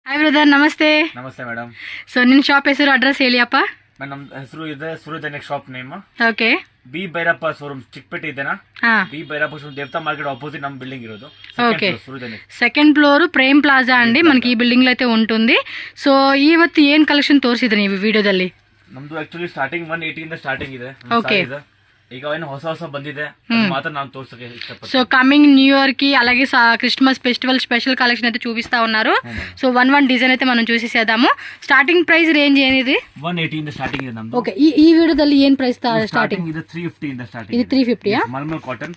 Hi brother, ನಮಸ್ತೆ. ನಮಸ್ತೆ madam. So ನಿನ್ನ ಶಾಪ್ ಹೆಸರು, ಅಡ್ರೆಸ್ ಹೇಳಿಯಪ್ಪ. ನಮ್ಮ ಹೆಸರು ಇದೆ Suryadhanya shop name. Okay. B Bhairappa showroom Chikkapete ಇದೆನಾ? B Bhairappa showroom Devata market opposite ನಮ್ಮ బిల్డింగ్ ఇరోదు. Okay. Second floor Prem plaza అండి, మనకి ఈ బిల్డింగ్ లో అయితే ఉంటుంది. సో ಇವತ್ತು ಏನ್ ಕಲೆಕ್ಷನ್ ತೋರಿಸಿದ್ರಿ ನೀವು ವಿಡಿಯೋದಲ್ಲಿ? ನಮ್ದು ಆಕ್ಚುಲಿ ಸ್ಟಾರ್ಟಿಂಗ್ 180 ಇಂದ ಸ್ಟಾರ್ಟಿಂಗ್ ಇದೆ. ಓಕೆ. ಈಗ ಏನು ಹೊಸ ಬಂದಿದೆ ಮಾತ್ರ ನಾನು ತೋರ್ಸಕ್ಕೆ ಇಷ್ಟಪಡ್ತೀನಿ. సో కమింగ్ న్యూ ఇయర్ కి అలాగే క్రిస్మస్ ఫెస్టివల్ స్పెషల్ కలెక్షన్ అయితే చూపిస్తా ఉన్నారు. సో వన్ డిజైన్ అయితే మనం చూసేసేద్దాము. స్టార్టింగ్ ప్రైస్ రేంజ్ ఏనిది? 180 ಇಂದ ಸ್ಟಾರ್ಟಿಂಗ್ ಇದೆ ನಮ್ದು. ಓಕೆ. ಈ ವಿಡಿಯೋದಲ್ಲಿ ಏನ್ ಪ್ರೈಸ್ ಸ್ಟಾರ್ಟಿಂಗ್? ಇದು 350 ಇಂದ ಸ್ಟಾರ್ಟಿಂಗ್. ఇది 350 ఆ? మల్మల్ కాటన్.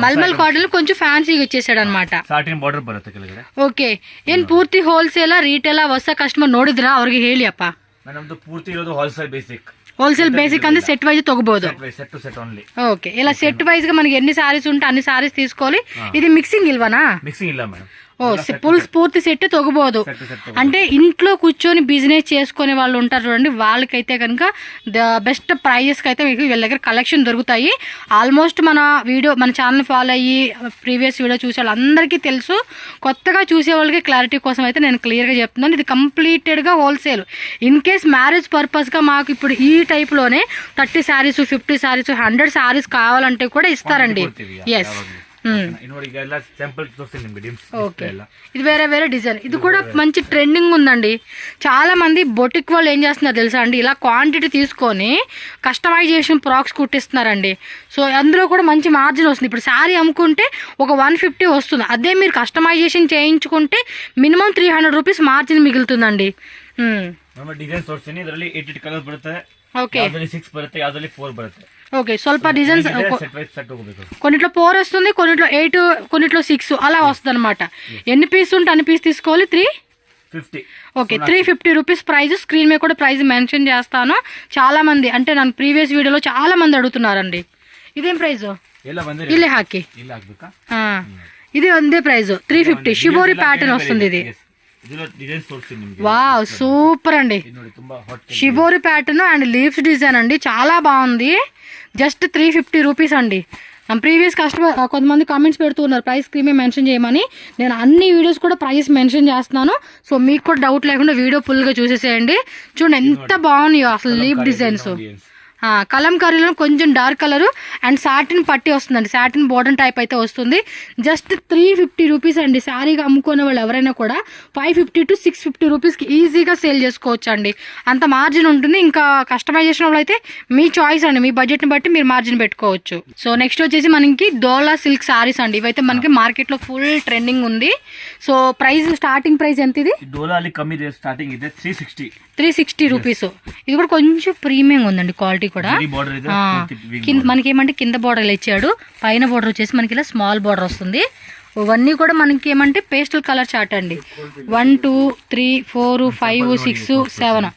మల్మల్ కాటన్ కొంచెం ఫ్యాన్సీగా ఇచ్చేసాడు అనమాట. ಸಾಟಿನ್ ಬಾರ್ಡರ್ ಬರುತ್ತೆ ಕೆಳಗಡೆ. ಓಕೆ. ಏನ್ ಪೂರ್ತಿ ಹೋಲ್ಸೇಲ್ ರಿಟೇಲ್ ಹೊಸ ಕಸ್ಟಮರ್ ನೋಡಿದ್ರಾ? ಅವ್ರಿಗೆ ಹೇಳಿ ಅಪ್ಪ. ನಮ್ದು ಪೂರ್ತಿ ಇರೋದು ಹೋಲ್ಸೇಲ್ ಬೇಸಿಕ್. ಹೋಲ್సేల్ బేసిక్ అంటే సెట్ వైజ్ తగ్గబోదు. Set to set only. Okay. ఇలా సెట్ వైజ్ గా మనకి ఎన్ని సారీస్ ఉంటే అన్ని సారీస్ తీసుకోవాలి. ఇది మిక్సింగ్ ఇల్వనా? మిక్సింగ్ ಇಲ್ಲ మేడం. ఓ పూర్తి సెట్ తగ్గబోదు. అంటే ఇంట్లో కూర్చొని బిజినెస్ చేసుకునే వాళ్ళు ఉంటారు చూడండి, వాళ్ళకైతే కనుక బెస్ట్ ప్రైజెస్కి అయితే మీకు వీళ్ళ దగ్గర కలెక్షన్ దొరుకుతాయి. ఆల్మోస్ట్ మన ఛానల్ ఫాలో అయ్యి ప్రీవియస్ వీడియో చూసే వాళ్ళందరికీ తెలుసు. కొత్తగా చూసే వాళ్ళకి క్లారిటీ కోసం అయితే నేను క్లియర్గా చెప్తున్నాను. ఇది కంప్లీటెడ్గా హోల్సేల్. ఇన్ కేస్ మ్యారేజ్ పర్పస్గా మాకు ఇప్పుడు ఈ టైప్లోనే 30 శారీస్ 50 శారీస్ 100 శారీస్ కావాలంటే కూడా ఇస్తారండి. ఎస్. ఇది వేరే వేరే డిజైన్. ఇది కూడా మంచి ట్రెండింగ్ ఉందండి. చాలా మంది బొటిక్ వాళ్ళు ఏం చేస్తున్నారు తెలుసా అండి, ఇలా క్వాంటిటీ తీసుకొని కస్టమైజేషన్ ఫ్రాక్స్ కుట్టిస్తున్నారండి. సో అందులో కూడా మంచి మార్జిన్ వస్తుంది. ఇప్పుడు శారీ అమ్ముకుంటే ఒక 150 వస్తుంది. అదే మీరు కస్టమైజేషన్ చేయించుకుంటే మినిమం 300 రూపీస్ మార్జిన్ మిగులుతుందండి. ಡಿಸೈನ್ಸ್ ತೋರಿಸ್ತೀನಿ. ಇದರಲ್ಲಿ 8 ಕಲರ್ ಬರುತ್ತೆ. ఓకే. ಯಾವ್ದ್ರಲ್ಲಿ 6 ಬರುತ್ತೆ, ಯಾವ್ದ್ರಲ್ಲಿ 4 ಬರುತ್ತೆ. ఓకే. ಸ್ವಲ್ಪ డిజైన్స్ కొన్నిట్లో 4 వస్తుంది, కొన్నిట్లో 8, కొన్నిట్లో 6 అలా వస్తుంది అనమాట. ఎన్ని పీస్ ఉంటే అన్ని పీస్ తీసుకోవాలి. 350. ఓకే. 350 rupees price. స్క్రీన్ మీద కూడా ప్రైస్ మెన్షన్ చేస్తాను. చాలా మంది అంటే నాకు ప్రీవియస్ వీడియోలో చాలా మంది అడుగుతున్నారండి. ఇదేం ప్రైస్? ఇల్లే ಹಾಕಿ. ఇది ಒಂದೇ ప్రైస్ 350. ಶಿಬೋರಿ ప్యాటర్న్ వస్తుంది ఇది. వావ్, సూపర్ అండి. Shibori pattern and leaves design అండి, చాలా బాగుంది. జస్ట్ 350 రూపీస్ అండి. ప్రీవియస్ కస్టమర్ కొంతమంది కామెంట్స్ పెడుతూ ఉన్నారు ప్రైస్ స్క్రీన్ మెన్షన్ చేయమని. నేను అన్ని వీడియోస్ కూడా ప్రైస్ మెన్షన్ చేస్తున్నాను. సో మీకు కూడా డౌట్ లేకుండా వీడియో ఫుల్గా చూసేసేయండి. చూడండి ఎంత బాగున్నాయో అసలు లీవ్ డిజైన్స్. కలంకారీలో కొంచెం డార్క్ కలరు అండ్ సాటిన్ పట్టి వస్తుందండి. సాటిన్ బోర్డర్ టైప్ అయితే వస్తుంది. జస్ట్ 350 రూపీస్ అండి. శారీగా అమ్ముకునే వాళ్ళు ఎవరైనా కూడా 550 to 650 రూపీస్కి ఈజీగా సేల్ చేసుకోవచ్చు అండి. అంత మార్జిన్ ఉంటుంది. ఇంకా కస్టమైజేషన్ వాళ్ళు అయితే మీ చాయిస్ అండి, మీ బడ్జెట్ని బట్టి మీరు మార్జిన్ పెట్టుకోవచ్చు. సో నెక్స్ట్ వచ్చేసి మనకి డోలా సిల్క్ శారీస్ అండి. ఇవైతే మనకి మార్కెట్లో ఫుల్ ట్రెండింగ్ ఉంది. సో ప్రైస్ స్టార్టింగ్ ప్రైస్ ఎంత? ఇది డోలా కమ్మి స్టార్టింగ్ ಇದೆ 360 రూపీస్. ఇది కూడా కొంచెం ప్రీమియం ఉందండి, క్వాలిటీ కూడా. మనకి ఏమంటే కింద బోర్డర్ ఇచ్చాడు, పైన బోర్డర్ వచ్చేసి మనకి ఇలా స్మాల్ బోర్డర్ వస్తుంది. ఇవన్నీ కూడా మనకి ఏమంటే పేస్టల్ కలర్ చార్ట్ అండి. 1 2 3 4 5 6 7.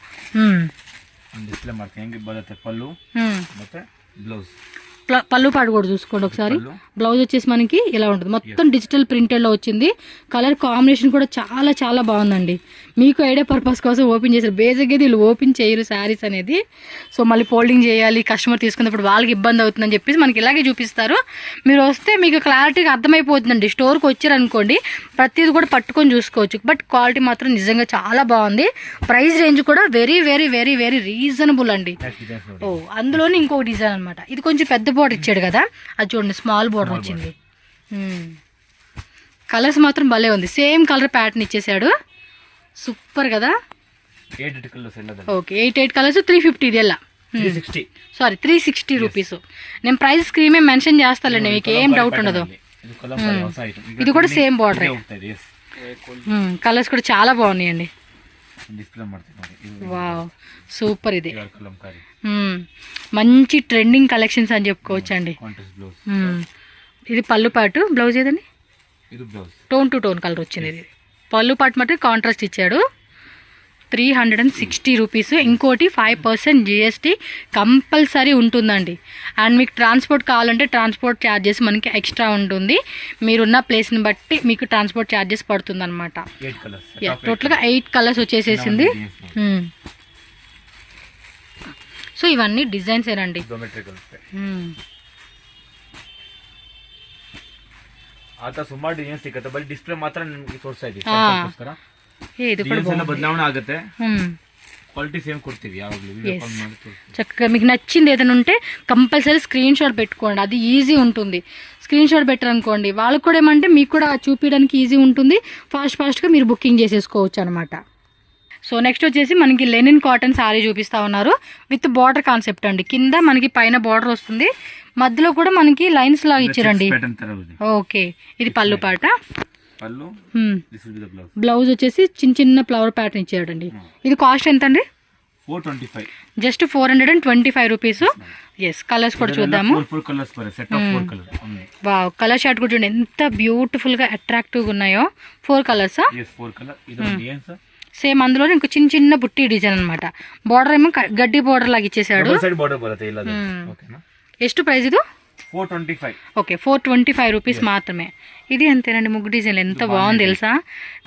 పళ్ళు పాటు కూడా చూసుకోండి ఒకసారి. బ్లౌజ్ వచ్చేసి మనకి ఇలా ఉంటుంది. మొత్తం డిజిటల్ ప్రింటెడ్లో వచ్చింది. కలర్ కాంబినేషన్ కూడా చాలా చాలా బాగుందండి. మీకు ఐడియా పర్పస్ కోసం ఓపెన్ చేశారు. బేసిక్గా వీళ్ళు ఓపెన్ చేయరు శారీస్ అనేది. సో మళ్ళీ ఫోల్డింగ్ చేయాలి, కస్టమర్ తీసుకున్నప్పుడు వాళ్ళకి ఇబ్బంది అవుతుందని చెప్పేసి మనకి ఇలాగే చూపిస్తారు. మీరు వస్తే మీకు క్లారిటీగా అర్థమైపోతుందండి. స్టోర్కి వచ్చారనుకోండి ప్రతిదీ కూడా పట్టుకొని చూసుకోవచ్చు. బట్ క్వాలిటీ మాత్రం నిజంగా చాలా బాగుంది. ప్రైస్ రేంజ్ కూడా very very very very reasonable అండి. ఓ అందులోనే ఇంకో డిజైన్ అనమాట. ఇది కొంచెం పెద్ద బోర్డర్ ఇచ్చాడు కదా, అది చూడండి స్మాల్ బోర్డర్ వచ్చింది. కలర్స్ మాత్రం భలే ఉంది. సేమ్ కలర్ ప్యాటర్న్ ఇచ్చేసాడు. సూపర్ కదా. ఓకే. 8 కలర్స్ 350. ఇది ఎలా? Sorry 360 rupees. నేను ప్రైస్ స్క్రీన్ మెన్షన్ చేస్తానండి, మీకు ఏం డౌట్ ఉండదు. ఇది కూడా సేమ్ బోర్డర్. కలర్స్ కూడా చాలా బాగున్నాయండి. Wow super. ఇది మంచి ట్రెండింగ్ కలెక్షన్స్ అని చెప్పుకోవచ్చు అండి. ఇది పళ్ళు పాటు. బ్లౌజ్ ఏదండి? టోన్ టు టోన్ కలర్ వచ్చింది. ఇది పళ్ళు పాటు మట్టి కాంట్రాస్ట్ ఇచ్చాడు. 360 రూపీస్. ఇంకోటి 5% GST కంపల్సరీ ఉంటుందండి. అండ్ మీకు ట్రాన్స్పోర్ట్ కావాలంటే ట్రాన్స్పోర్ట్ ఛార్జెస్ మనకి ఎక్స్ట్రా ఉంటుంది. మీరున్న ప్లేస్ని బట్టి మీకు ట్రాన్స్పోర్ట్ ఛార్జెస్ పడుతుంది అనమాట. టోటల్గా 8 కలర్స్ వచ్చేసేసింది. సో ఇవన్నీ డిజైన్స్ ఏనండి. आता ಸುಮಾರು ಡಿಸೈನ್ಸ್ ಸಿಗುತ್ತೆ, ಬಟ್ ಡಿಸ್ಪ್ಲೇ ಮಾತ್ರ ನಿಮಗೆ ತೋರಿಸ್ತಾ ಇದ್ದೀವಿ. ಇದು ಕೂಡ ಡಿಸೈನ್ಸ್ ಎಲ್ಲ ಬದಲಾವಣೆ ಆಗುತ್ತೆ, ಹ್ಮ್ ಕ್ವಾಲಿಟಿ ಸೇಮ್ ಕೊಡ್ತೀವಿ ಯಾವಾಗಲೂ. ವಿಡಿಯೋ ಕಾಲ್ ಮಾಡಿ ತೋರಿಸ್ತೀವಿ. చక్కగా మీకు నచ్చింది ఏదైనా ఉంటే కంపల్సరీ స్క్రీన్ షాట్ పెట్టుకోండి, అది ఈజీ ఉంటుంది. స్క్రీన్ షాట్ పెట్టారనుకోండి వాళ్ళకి కూడా ఏమంటే మీకు కూడా చూపించడానికి ఈజీ ఉంటుంది, ఫాస్ట్గా మీరు బుకింగ్ చేసేసుకోవచ్చు అనమాట. సో నెక్స్ట్ వచ్చేసి మనకి లెనిన్ కాటన్ శారీ చూపిస్తా ఉన్నారు విత్ బార్డర్ కాన్సెప్ట్ అండి. కింద మనకి పైన బార్డర్ వస్తుంది, మధ్యలో కూడా మనకి లైన్స్ లాగా ఇచ్చారండి. ఓకే, ఇది పళ్ళు పాట. బ్లౌజ్ వచ్చేసి చిన్న ఫ్లవర్ ప్యాటర్న్ ఇచ్చాడండి. ఇది కాస్ట్ ఎంత అండి? 425, జస్ట్ 425 రూపీస్. ఎస్, కలర్స్ కూడా చూద్దాము. వావ్, కలర్ షార్ట్ కూడా చూడండి ఎంత బ్యూటిఫుల్ గా అట్రాక్టివ్ గా ఉన్నాయో. 4 కలర్స్. సేమ్ అందులో ఇంకో చిన్న బుట్టి డిజైన్ అనమాట. బార్డర్ ఏమో గడ్డి బార్డర్ లాగా ఇచ్చేసాడు. ಎಷ್ಟು ప్రైస్ ఇది? 425. ఓకే, 425 రూపీస్ మాత్రమే. ఇది అంతేనండి, ముగ్గు డిజైన్ ఎంత బాగుంది తెలుసా.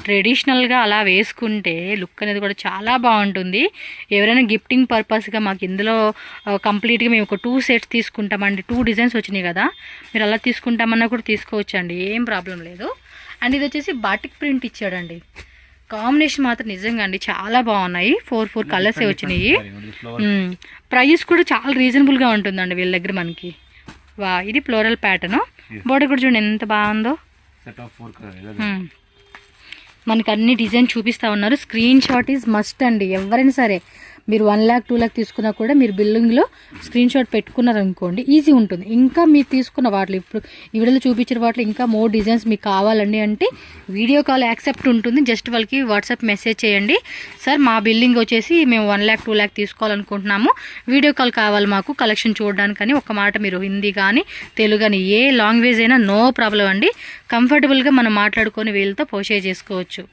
ట్రెడిషనల్గా అలా వేసుకుంటే లుక్ అనేది కూడా చాలా బాగుంటుంది. ఎవరైనా గిఫ్టింగ్ పర్పస్గా మాకు ఇందులో కంప్లీట్గా మేము ఒక 2 సెట్స్ తీసుకుంటామండి. 2 డిజైన్స్ వచ్చినాయి కదా, మీరు అలా తీసుకుంటామన్నా కూడా తీసుకోవచ్చు అండి, ఏం ప్రాబ్లం లేదు. అండ్ ఇది వచ్చేసి బాటిక్ ప్రింట్ ఇచ్చాడండి. కాంబినేషన్ మాత్రం నిజంగా అండి చాలా బాగున్నాయి. 4 కలర్సే వచ్చినాయి. ప్రైస్ కూడా చాలా రీజనబుల్గా ఉంటుందండి వీళ్ళ దగ్గర మనకి. వా, ఇది ఫ్లోరల్ ప్యాటర్న్. బోర్డర్ కూడా చూడండి ఎంత బాగుందో. మనకి అన్ని డిజైన్ చూపిస్తూ ఉన్నారు. స్క్రీన్ షాట్ ఈజ్ మస్ట్ అండి. ఎవరైనా సరే మీరు 1 lakh 2 lakh తీసుకున్నా కూడా మీరు బిల్లింగ్లో స్క్రీన్ షాట్ పెట్టుకున్నారు అనుకోండి, ఈజీ ఉంటుంది. ఇంకా మీరు తీసుకున్న వాటిలో ఇప్పుడు ఈ వీడియోలో చూపించిన వాటిలో ఇంకా మోర్ డిజైన్స్ మీకు కావాలండి అంటే వీడియో కాల్ యాక్సెప్ట్ ఉంటుంది. జస్ట్ వాళ్ళకి వాట్సాప్ మెసేజ్ చేయండి, సార్ మా బిల్లింగ్ వచ్చేసి మేము 1 lakh 2 lakh తీసుకోవాలనుకుంటున్నాము, వీడియో కాల్ కావాలి మాకు కలెక్షన్ చూడడానికని ఒక మాట మీరు హిందీ కానీ తెలుగు కానీ ఏ లాంగ్వేజ్ అయినా నో ప్రాబ్లం అండి. కంఫర్టబుల్గా మనం మాట్లాడుకొని వీళ్ళతో పోషే చేసుకోవచ్చు.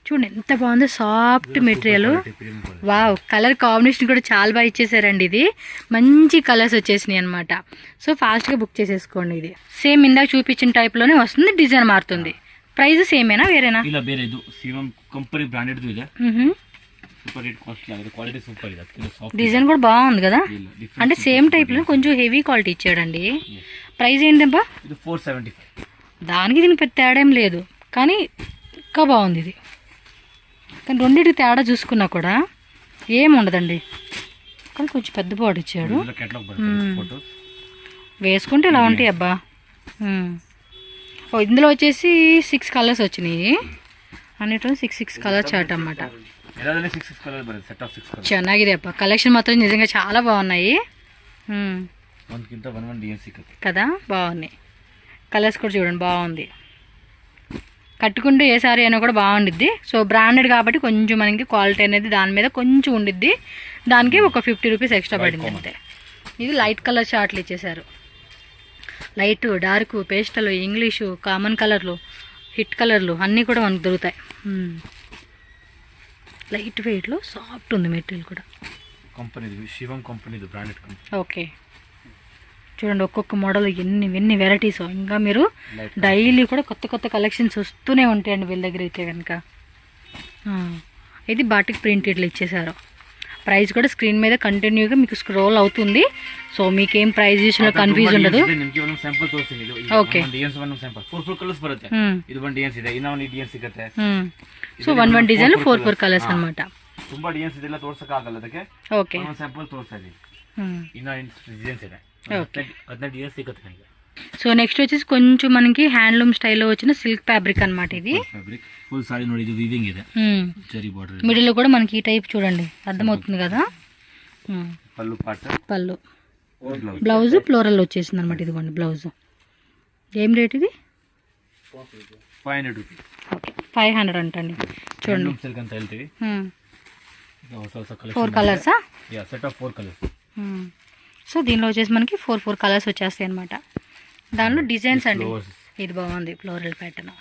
చూడండి ఎంత బాగుందో, soft material. Wow, colour combination కూడా చాలా బాగా ఇచ్చేసారండి. ఇది మంచి కలర్స్ వచ్చేసినాయి అనమాట. సో ఫాస్ట్గా బుక్ చేసేసుకోండి. ఇది సేమ్ ఇందాక చూపించిన టైప్లోనే వస్తుంది, డిజైన్ మారుతుంది. ప్రైస్ సేమేనా వేరేనా? ಇಲ್ಲ ಬೇರೆ ಇದು ಸಿವಂ ಕಂಪನಿ ಬ್ರಾಂಡೆಡ್ ಇದೆ. సూపర్ రేట్ కాస్ట్లీ అది, క్వాలిటీ సూపర్ ఇది. అది సాఫ్ట్ డిజైన్ కూడా బాగుంది కదా, అంటే సేమ్ టైప్లో కొంచెం హెవీ క్వాలిటీ ఇచ్చాడండి. ప్రైస్ ఏంటబ్బా? ఇది 475. దానికి దీనికి పెద్ద తేడా ఏం లేదు, కానీ ఇంకా బాగుంది ఇది. కానీ రెండింటికి తేడా చూసుకున్నా కూడా ఏం ఉండదండి, కానీ కొంచెం పెద్ద బాడీ ఇచ్చాడు. వేసుకుంటే ఇలా ఉంటాయి అబ్బా. ఇందులో వచ్చేసి 6 కలర్స్ వచ్చినాయి అన్నిట్లో. 6 కలర్ చార్ట్ అన్నమాట. ಚೆನ್ನಾಗಿದೆ అబ్బా, కలెక్షన్ మాత్రం నిజంగా చాలా బాగున్నాయి కదా, బాగున్నాయి. కలర్స్ కూడా చూడండి బాగుంది. కట్టుకుంటే ఏ సారీ అయినా కూడా బాగుండిద్ది. సో బ్రాండెడ్ కాబట్టి కొంచెం మనకి క్వాలిటీ అనేది దాని మీద కొంచెం ఉండిద్ది, దానికి ఒక 50 రూపీస్ ఎక్స్ట్రా పడింది అంతే. ఇది లైట్ కలర్ చార్ట్లు ఇచ్చేసారు. Light, dark, pastel, English, common కలర్లు, హిట్ కలర్లు అన్నీ కూడా మనకు దొరుకుతాయి. లైట్ వెయిట్లో సాఫ్ట్ ఉంది మెటీరియల్ కూడా. శివం కంపెనీ బ్రాండెడ్ కంపెనీ. ఓకే, చూడండి ఒక్కొక్క మోడల్ ఎన్ని వెరైటీస్. ఇంకా మీరు డైలీ కూడా కొత్త కలెక్షన్స్ వస్తూనే ఉంటాయండి వీళ్ళ దగ్గర అయితే కనుక. ఇది బాటిక్ ప్రింట్ ఇట్లా ఇచ్చేసారు. ప్రైస్ కూడా స్క్రీన్ మీద కంటిన్యూగా మీకు స్క్రోల్ అవుతుంది. సో మీకేం ప్రైస్ విషయంలో కన్ఫ్యూజ్ ఉండదు. ఓకే, సో 1 డిజైన్ 4 కలర్స్ అనమాట. ఓకే, సో నెక్స్ట్ వచ్చేసి కొంచెం మనకి హ్యాండ్లూమ్ స్టైల్లో వచ్చిన సిల్క్ ఫ్యాబ్రిక్ అనమాట. ఇది మిడిల్ లో కూడా మనకి ఈ టైప్ చూడండి అర్థమవుతుంది కదా. పళ్ళు, బ్లౌజ్ ఫ్లోరల్ వచ్చేసింది అనమాట. ఇదిగోండి బ్లౌజ్. ఏం రేట్ ఇది? 500 రూపీస్. ఓకే, 500 అంటండి. చూడండి 4 కలర్సా? Set of 4 colours. సో దీనిలో వచ్చేసి మనకి 4 కలర్స్ వచ్చేస్తాయి అనమాట. దానిలో డిజైన్స్ అండి. ఇది బాగుంది ఫ్లోరల్ ప్యాటర్న్.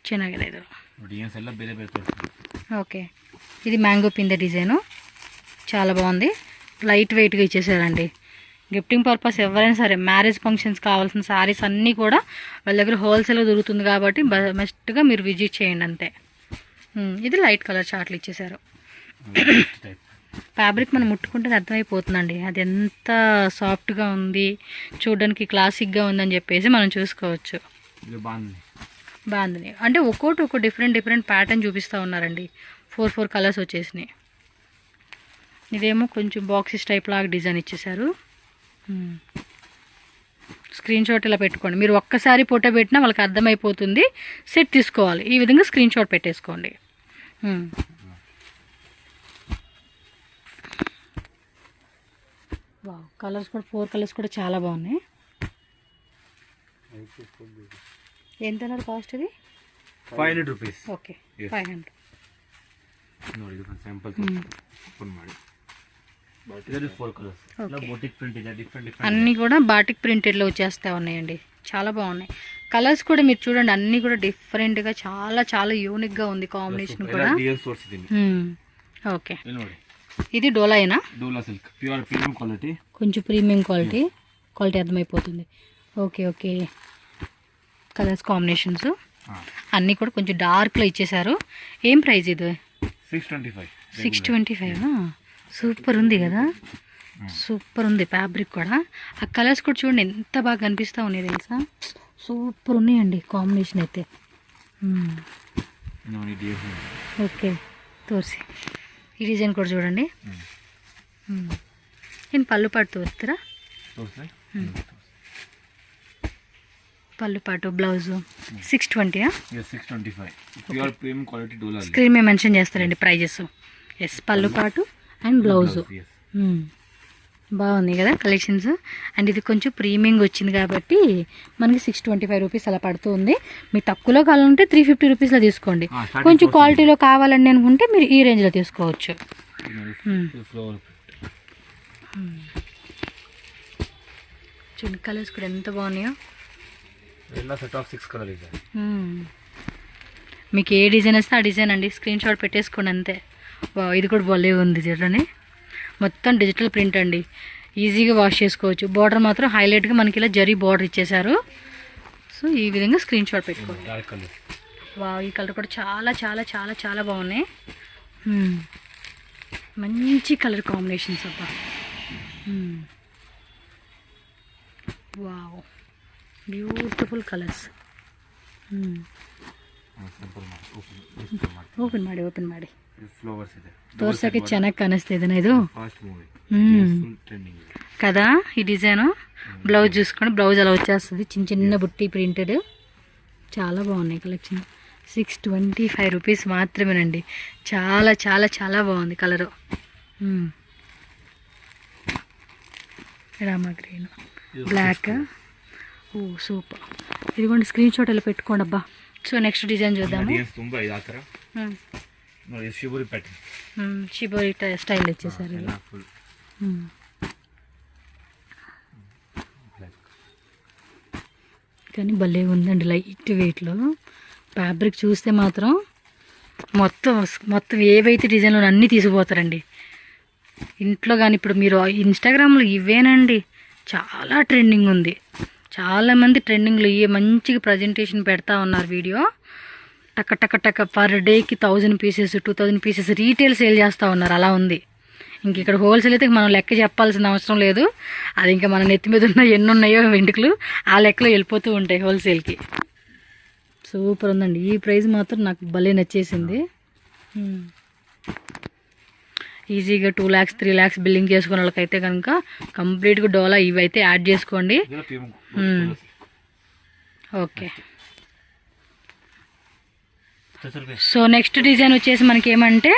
ಚೆನ್ನಾಗಿದೆ ಇದು. ఓకే, ఇది మ్యాంగో పిందె డిజైను చాలా బాగుంది. లైట్ వెయిట్గా ఇచ్చేసారండి. గిఫ్టింగ్ పర్పస్ ఎవరైనా సరే మ్యారేజ్ ఫంక్షన్స్ కావాల్సిన శారీస్ అన్నీ కూడా వాళ్ళ దగ్గర హోల్సేల్గా దొరుకుతుంది కాబట్టి బెస్ట్గా మీరు విజిట్ చేయండి అంతే. ఇది లైట్ కలర్ చార్ట్లు ఇచ్చేసారు. ఫ్యాబ్రిక్ మనం ముట్టుకుంటే అర్థమైపోతుందండి అది ఎంత సాఫ్ట్గా ఉంది, చూడడానికి క్లాసిక్గా ఉందని చెప్పేసి మనం చూసుకోవచ్చు. ఇది బాగుంది. బాగుంది అంటే ఒక్కోటి ఒక్కో డిఫరెంట్ ప్యాటర్న్ చూపిస్తూ ఉన్నారండి. 4 కలర్స్ వచ్చేసినాయి. ఇదేమో కొంచెం బాక్సెస్ టైప్ లాగా డిజైన్ ఇచ్చేసారు. స్క్రీన్ షాట్ ఇలా పెట్టుకోండి. మీరు ఒక్కసారి ఫోటో పెట్టినా వాళ్ళకి అర్థమైపోతుంది. సెట్ తీసుకోవాలి, ఈ విధంగా స్క్రీన్ షాట్ పెట్టేసుకోండి. వావ్, కలర్స్ కూడా 4 కలర్స్ కూడా చాలా బాగున్నాయి. ఎంత అన్నారు కాస్ట్ ఇది? 500 రూపీస్. ఓకే, 500. ನೋಡಿ ಇದು ಸ್ಯಾಂಪಲ್ ಓಪನ್ ಮಾಡಿ. ఇది 4 కలర్స్. ఇలా బోటిక్ ప్రింట్ ಇದೆ, డిఫరెంట్ అన్నీ కూడా బాటిక్ ప్రింటెడ్లో వచ్చేస్తూ ఉన్నాయండి. చాలా బాగున్నాయి. కలర్స్ కూడా మీరు చూడండి, అన్నీ కూడా డిఫరెంట్గా చాలా యూనిక్గా ఉంది కాంబినేషన్ కూడా. ఓకే, ఇది డోలాయేనా? డోలా సిల్క్ ప్యూర్ ప్రీమియం క్వాలిటీ. కొంచెం ప్రీమియం క్వాలిటీ అర్థమైపోతుంది. ఓకే, కలర్స్ కాంబినేషన్స్ అన్నీ కూడా కొంచెం డార్క్లో ఇచ్చేసారు. ఏం ప్రైస్ ఇది? 625. సూపర్ ఉంది కదా, సూపర్ ఉంది ఫ్యాబ్రిక్ కూడా. ఆ కలర్స్ కూడా చూడండి ఎంత బాగా కనిపిస్తూ ఉన్నాయి తెలుసా. సూపర్ ఉన్నాయండి కాంబినేషన్ అయితే. ఓకే, తోర్సి ఈ డిజైన్ కూడా చూడండి. నేను పళ్ళు పాటు తోస్తారా? పళ్ళు పాటు బ్లౌజు 620. 625 ప్యూర్ ప్రీమియం క్వాలిటీ డోలా. స్క్రీన్ మీద మెన్షన్ చేస్తారండి ప్రైజెస్. ఎస్, పళ్ళు పాటు అండ్ బ్లౌజు. బాగుంది కదా కలెక్షన్స్. అండ్ ఇది కొంచెం ప్రీమియంగా వచ్చింది కాబట్టి మనకి 625 రూపీస్ అలా పడుతుంది. మీకు తక్కువలో కావాలంటే 350 రూపీస్లో తీసుకోండి. కొంచెం క్వాలిటీలో కావాలని అనుకుంటే మీరు ఈ రేంజ్లో తీసుకోవచ్చు. చూడండి కలర్స్ కూడా ఎంత బాగున్నాయో. సెట్ ఆఫ్ 6 కలర్ ಇದೆ. మీకు ఏ డిజైన్ వస్తే ఆ డిజైన్ అండి, స్క్రీన్ షాట్ పెట్టేసుకోండి అంతే. ఇది కూడా భలే ఉంది చూడండి, మొత్తం డిజిటల్ ప్రింట్ అండి. ఈజీగా వాష్ చేసుకోవచ్చు. బార్డర్ మాత్రం హైలైట్గా మనకి ఇలా జరీ బార్డర్ ఇచ్చేసారు. సో ఈ విధంగా స్క్రీన్ షాట్ పెట్టుకోండి. ఈ కలర్ కూడా చాలా బాగున్నాయి. మంచి కలర్ కాంబినేషన్స్ అబ్బా. Wow, beautiful colours. ಓಪನ್ ಮಾಡಿ ಫ್ಲವರ್ಸ್ ಇದೆ, ತೋರ್ಸಕ್ಕೆ ಚೆನ್ನಾಗಿ ಕಾಣಿಸ್ತಿದೆ ಇದು కదా. ఈ డిజైన్ బ్లౌజ్ చూసుకోండి, బ్లౌజ్ అలా వచ్చేస్తుంది చిన్న బుట్టి ప్రింటెడ్. చాలా బాగున్నాయి కలెక్షన్. 625 రూపీస్ మాత్రమేనండి. చాలా బాగుంది కలరు. రామా గ్రీన్, బ్లాక్. ఓ సూపర్. ఇదిగోండి స్క్రీన్ షాట్ అలా పెట్టుకోండి అబ్బా. సో నెక్స్ట్ డిజైన్ చూద్దాము. షిబోరి స్టైల్ వచ్చేసారు. కానీ భలే ఉందండి, లైట్ వెయిట్లో. ఫ్యాబ్రిక్ చూస్తే మాత్రం మొత్తం ఏవైతే డిజైన్లో అన్నీ తీసుకుపోతారండి ఇంట్లో. కానీ ఇప్పుడు మీరు ఇన్స్టాగ్రామ్లో ఇవేనండి చాలా ట్రెండింగ్ ఉంది. చాలామంది ట్రెండింగ్లో మంచిగా ప్రజెంటేషన్ పెడతా ఉన్నారు. వీడియో టక్క పర్ డేకి 1000 పీసెస్ 2000 పీసెస్ రీటైల్ సేల్ చేస్తూ ఉన్నారు. అలా ఉంది. ఇంక ఇక్కడ హోల్సేల్ అయితే మనం లెక్క చెప్పాల్సిన అవసరం లేదు. అది ఇంకా మన నెత్తి మీద ఉన్న ఎన్ని ఉన్నాయో వెంట్రుకలు ఆ లెక్కలో వెళ్ళిపోతూ ఉంటాయి హోల్సేల్కి. సూపర్ ఉందండి. ఈ ప్రైస్ మాత్రం నాకు భలే నచ్చేసింది. ఈజీగా 2 lakhs 3 lakhs బిల్లింగ్ చేసుకునే వాళ్ళకైతే కనుక కంప్లీట్గా డోలా ఇవి అయితే యాడ్ చేసుకోండి. ఓకే, సో నెక్స్ట్ డిజైన్ వచ్చేసి మనకేమంటే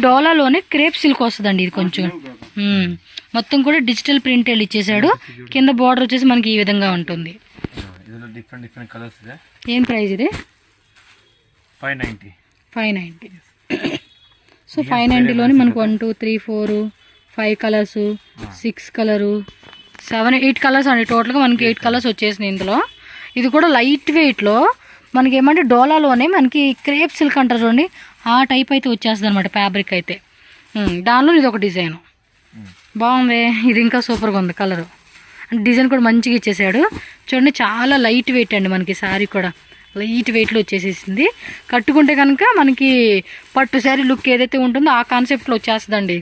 డోలాలోనే క్రేప్ సిల్క్ వస్తుందండి. ఇది కొంచెం మొత్తం కూడా డిజిటల్ ప్రింటెడ్ ఇచ్చేసాడు. కింద బార్డర్ వచ్చేసి మనకి ఈ విధంగా ఉంటుంది. ఏం ప్రైస్ ఇది? 590. సో 590లోని మనకు 1 2 3 4 5 కలర్స్ 6 కలరు 7 8 కలర్స్ అండి. టోటల్గా మనకి 8 కలర్స్ వచ్చేసినాయి ఇందులో. ఇది కూడా లైట్ వెయిట్లో మనకి ఏమంటే డోలాలోనే మనకి క్రేప్ సిల్క్ అంటారు చూడండి, ఆ టైప్ అయితే వచ్చేస్తుంది అనమాట ఫ్యాబ్రిక్ అయితే. దానిలో ఇది ఒక డిజైన్ బాగుంది. ఇది ఇంకా సూపర్గా ఉంది కలరు. అంటే డిజైన్ కూడా మంచిగా ఇచ్చేసాడు చూడండి. చాలా లైట్ వెయిట్ అండి మనకి శారీ కూడా. లైట్ వెయిట్లో వచ్చేసేసింది. కట్టుకుంటే కనుక మనకి పట్టు శారీ లుక్ ఏదైతే ఉంటుందో ఆ కాన్సెప్ట్లో వచ్చేస్తుందండి.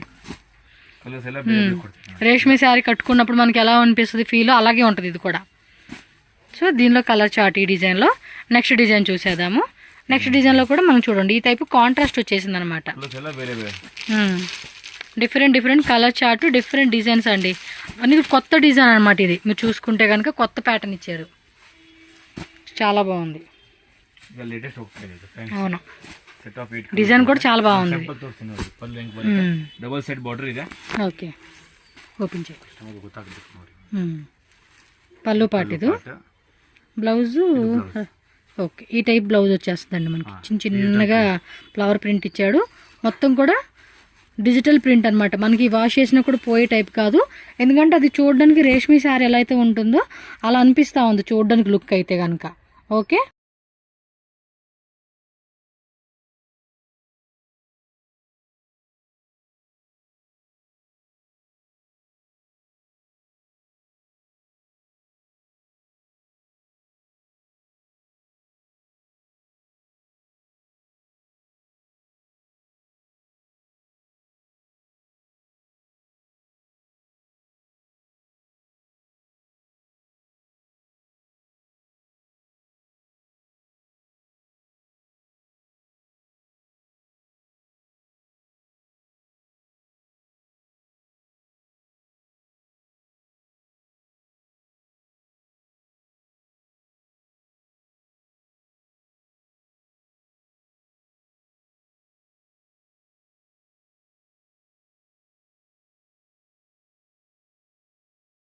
కలర్స్ ఎలా వేరే కొడుతున్నాయి. రేష్మి శారీ కట్టుకున్నప్పుడు మనకి ఎలా అనిపిస్తుంది ఫీల్ అలాగే ఉంటుంది ఇది కూడా. సో దీనిలో కలర్ చార్ట్ ఈ డిజైన్లో. నెక్స్ట్ డిజైన్ చూసేద్దాము. నెక్స్ట్ డిజైన్లో కూడా మనం చూడండి ఈ టైపు కాంట్రాస్ట్ వచ్చేసింది అనమాట. కలర్స్ ఎలా వేరే వేరే. Different colour chart, different designs అండి. అనేది కొత్త డిజైన్ అనమాట ఇది. మీరు చూసుకుంటే కనుక కొత్త ప్యాటర్న్ ఇచ్చారు, చాలా బాగుంది. ఇక లేటెస్ట్ ఒకటి అవును, సెట్ ఆఫ్ 8 డిజైన్ కూడా చాలా బాగుంది. సింపుల్ తోర్సినోడి పల్లు ఎంక్ డబుల్ సైడ్ బార్డర్ ಇದೆ. ఓకే, ఓపెన్ చేయి. ಕಸ್ಟಮರ್ ಗೊತ್ತಾಗಬೇಕು ನೋಡಿ. పళ్ళు పాటు ఇది. బ్లౌజు ఓకే, ఈ టైప్ బ్లౌజ్ వచ్చేస్తుందండి మనకి. చిన్నగా ఫ్లవర్ ప్రింట్ ఇచ్చాడు. మొత్తం కూడా డిజిటల్ ప్రింట్ అనమాట. మనకి వాష్ చేసినా కూడా పోయే టైప్ కాదు, ఎందుకంటే అది చూడడానికి రేష్మి శారీ ఎలా అయితే ఉంటుందో అలా అనిపిస్తూ ఉంది చూడడానికి లుక్ అయితే కనుక. ఓకే.